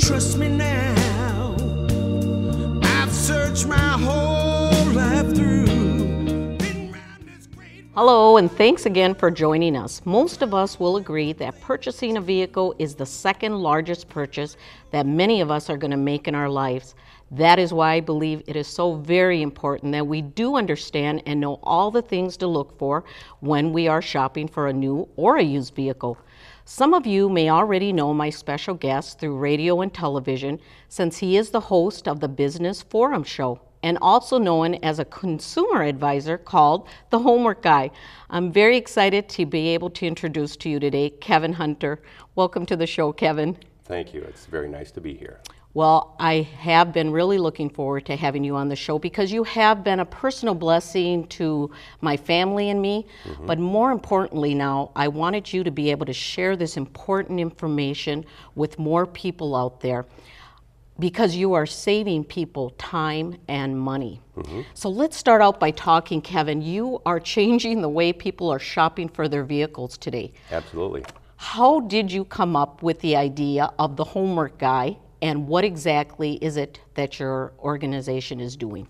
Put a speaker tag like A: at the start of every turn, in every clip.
A: trust me now. I've searched my whole life through.
B: Hello, and thanks again for joining us. Most of us will agree that purchasing a vehicle is the second largest purchase that many of us are going to make in our lives. That is why I believe it is so very important that we do understand and know all the things to look for when we are shopping for a new or a used vehicle. Some of you may already know my special guest through radio and television, since he is the host of the Business Forum Show, and also known as a consumer advisor called the Homework Guy. I'm very excited to be able to introduce to you today Kevin Hunter. Welcome to the show, Kevin.
C: Thank you. It's very nice to be here.
B: Well, I have been really looking forward to having you on the show because you have been a personal blessing to my family and me. But more importantly now, I wanted you to be able to share this important information with more people out there, because you are saving people time and money. So let's start out by talking, Kevin. You are changing the way people are shopping for their vehicles today.
C: Absolutely.
B: How did you come up with the idea of the Homework Guy, and what exactly is it that your organization is doing?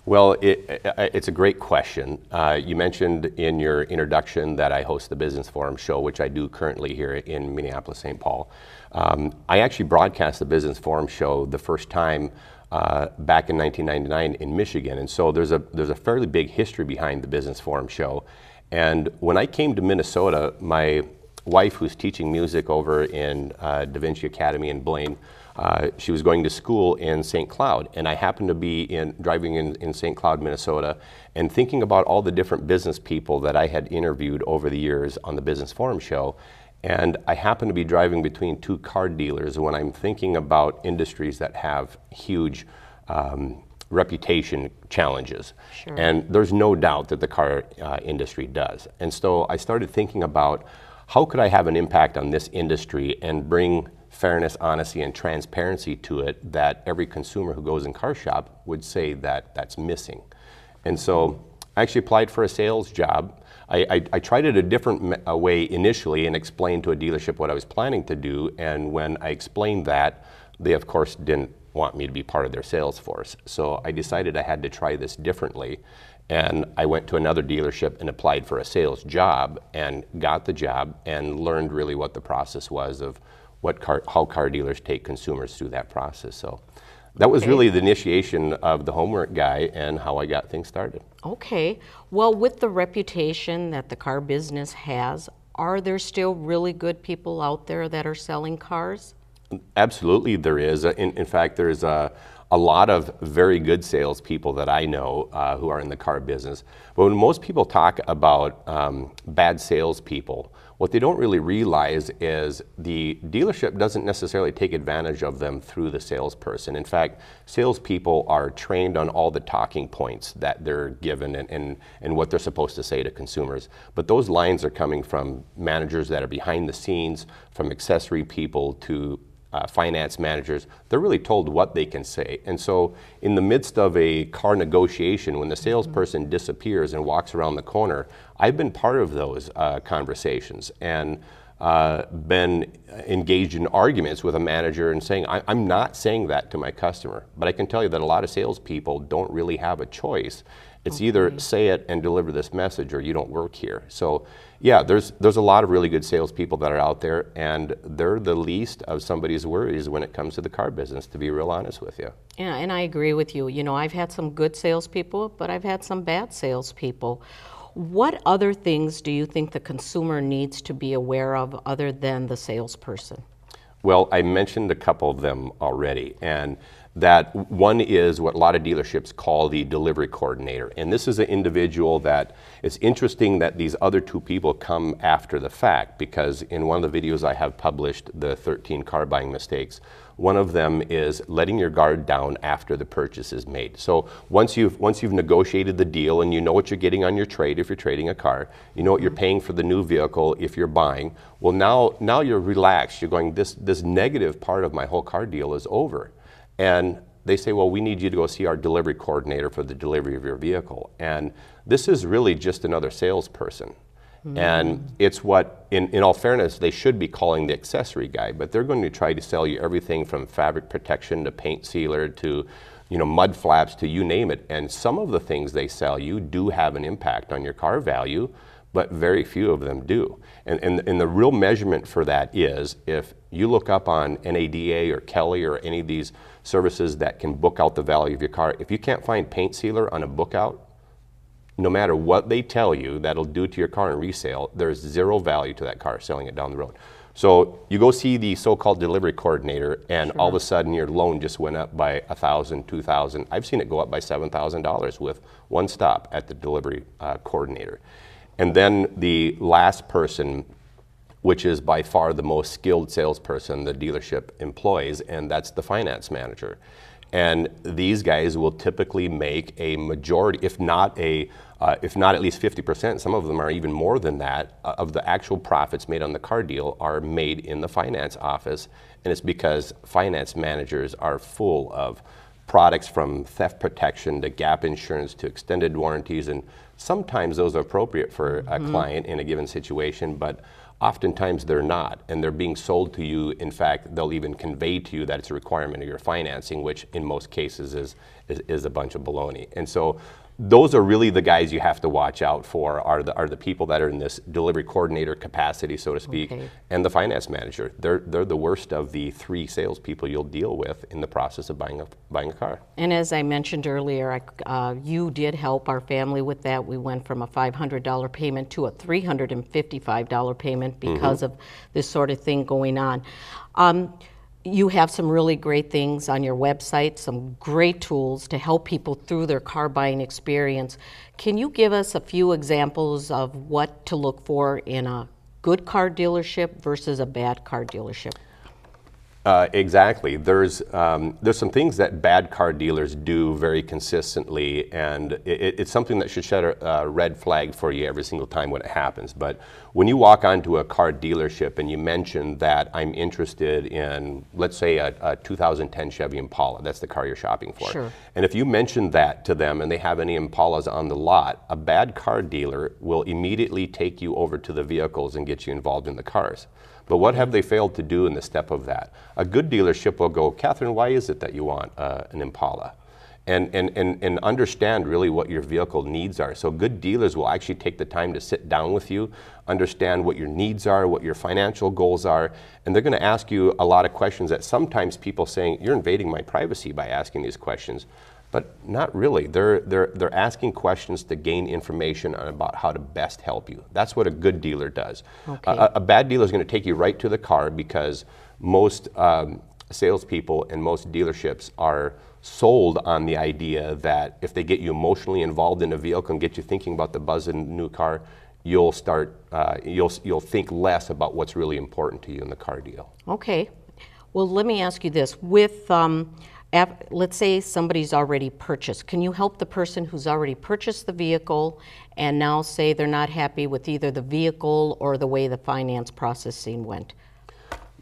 C: Well, it's a great question. You mentioned in your introduction that I host the Business Forum Show, which I do currently here in Minneapolis, St. Paul. I actually broadcast the Business Forum Show the first time back in 1999 in Michigan, and so there's a fairly big history behind the Business Forum Show. And when I came to Minnesota, my wife, who's teaching music over in Da Vinci Academy in Blaine, she was going to school in St. Cloud, and I happened to be driving in St. Cloud, Minnesota, and thinking about all the different business people that I had interviewed over the years on the Business Forum Show. And I happened to be driving between two car dealers when I'm thinking about industries that have huge reputation challenges.
B: Sure.
C: And there's no doubt that the car industry does. And so I started thinking about how could I have an impact on this industry and bring fairness, honesty, and transparency to it that every consumer who goes in car shop would say that that's missing. And so I actually applied for a sales job. I tried it a different way initially and explained to a dealership what I was planning to do, and when I explained that, they of course didn't want me to be part of their sales force. So I decided I had to try this differently, and I went to another dealership and applied for a sales job and got the job and learned really what the process was of how car dealers take consumers through that process. So that was really the initiation of the Homework Guy and how I got things started.
B: Okay. Well, with the reputation that the car business has, are there still really good people out there that are selling cars?
C: Absolutely there is. In fact, there's a lot of very good salespeople that I know who are in the car business. But when most people talk about bad salespeople, what they don't really realize is the dealership doesn't necessarily take advantage of them through the salesperson. In fact, salespeople are trained on all the talking points that they're given and what they're supposed to say to consumers. But those lines are coming from managers that are behind the scenes, from accessory people to finance managers. They're really told what they can say. And so in the midst of a car negotiation, when the salesperson disappears and walks around the corner, I've been part of those conversations and been engaged in arguments with a manager and saying, I'm not saying that to my customer, but I can tell you that a lot of salespeople don't really have a choice. It's either say it and deliver this message or you don't work here. So yeah, there's a lot of really good salespeople that are out there, and they're the least of somebody's worries when it comes to the car business, to be real honest with you.
B: Yeah, and I agree with you. You know, I've had some good salespeople, but I've had some bad salespeople. What other things do you think the consumer needs to be aware of other than the salesperson?
C: Well, I mentioned a couple of them already, and that one is what a lot of dealerships call the delivery coordinator. And this is an individual that it's interesting that these other two people come after the fact, because in one of the videos I have published, the 13 car buying mistakes, one of them is letting your guard down after the purchase is made. So once you've negotiated the deal and you know what you're getting on your trade if you're trading a car, you know what you're paying for the new vehicle if you're buying, well now you're relaxed. You're going, this negative part of my whole car deal is over. And they say, well, we need you to go see our delivery coordinator for the delivery of your vehicle. And this is really just another salesperson. And it's what, in all fairness, they should be calling the accessory guy, but they're going to try to sell you everything from fabric protection to paint sealer to mud flaps to you name it. And some of the things they sell you do have an impact on your car value, but very few of them do. And the real measurement for that is if you look up on NADA or Kelly or any of these services that can book out the value of your car, if you can't find paint sealer on a book out, no matter what they tell you that'll do to your car in resale, there's zero value to that car selling it down the road. So you go see the so-called delivery coordinator and all of a sudden your loan just went up by $1,000, $2,000. I've seen it go up by $7,000 with one stop at the delivery coordinator. And then the last person, which is by far the most skilled salesperson the dealership employs, and that's the finance manager. And these guys will typically make a majority, if not at least 50%, some of them are even more than that, of the actual profits made on the car deal are made in the finance office. And it's because finance managers are full of products from theft protection to gap insurance to extended warranties. And sometimes those are appropriate for a client in a given situation, but oftentimes they're not, and they're being sold to you. In fact, they'll even convey to you that it's a requirement of your financing, which in most cases is a bunch of baloney. And so those are really the guys you have to watch out for, are the people that are in this delivery coordinator capacity, so to speak, and the finance manager. They're the worst of the three salespeople you'll deal with in the process of buying a car.
B: And as I mentioned earlier, you did help our family with that. We went from a $500 payment to a $355 payment because of this sort of thing going on. You have some really great things on your website, some great tools to help people through their car buying experience. Can you give us a few examples of what to look for in a good car dealership versus a bad car dealership?
C: Exactly. There's some things that bad car dealers do very consistently, and it's something that should shed a red flag for you every single time when it happens. But when you walk onto a car dealership and you mention that I'm interested in, let's say, a 2010 Chevy Impala, that's the car you're shopping for.
B: Sure.
C: And if you mention that to them and they have any Impalas on the lot, a bad car dealer will immediately take you over to the vehicles and get you involved in the cars. But what have they failed to do in the step of that? A good dealership will go, Catherine, why is it that you want an Impala? And understand really what your vehicle needs are. So good dealers will actually take the time to sit down with you, understand what your needs are, what your financial goals are, and they're going to ask you a lot of questions that sometimes people saying, you're invading my privacy by asking these questions. But not really. They're asking questions to gain information about how to best help you. That's what a good dealer does. Okay. A bad dealer is going to take you right to the car because most salespeople and most dealerships are sold on the idea that if they get you emotionally involved in a vehicle and get you thinking about the buzz in a new car, you'll think less about what's really important to you in the car deal.
B: Okay. Well, let me ask you this. With let's say somebody's already purchased. Can you help the person who's already purchased the vehicle and now say they're not happy with either the vehicle or the way the finance processing went?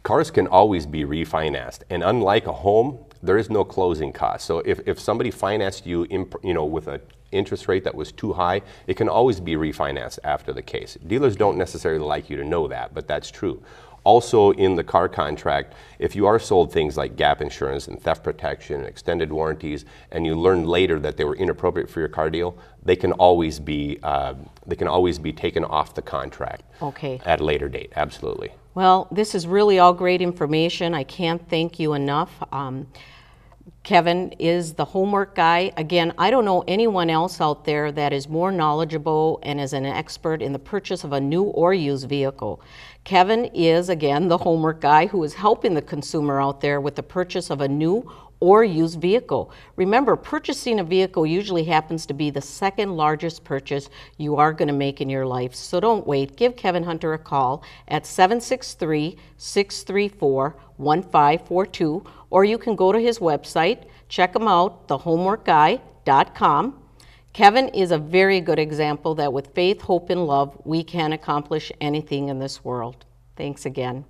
C: Cars can always be refinanced, and unlike a home, there is no closing cost. So if somebody financed you, with an interest rate that was too high, it can always be refinanced after the case. Dealers don't necessarily like you to know that, but that's true. Also in the car contract, if you are sold things like gap insurance and theft protection and extended warranties, and you learn later that they were inappropriate for your car deal, they can always be taken off the contract at a later date. Absolutely.
B: Well, this is really all great information. I can't thank you enough. Kevin is the homework guy. Again, I don't know anyone else out there that is more knowledgeable and is an expert in the purchase of a new or used vehicle. Kevin is, again, the homework guy who is helping the consumer out there with the purchase of a new or used vehicle. Remember, purchasing a vehicle usually happens to be the second largest purchase you are going to make in your life. So don't wait. Give Kevin Hunter a call at 763-634-1542, or you can go to his website, check him out, thehomeworkguy.com. Kevin is a very good example that with faith, hope, and love, we can accomplish anything in this world. Thanks again.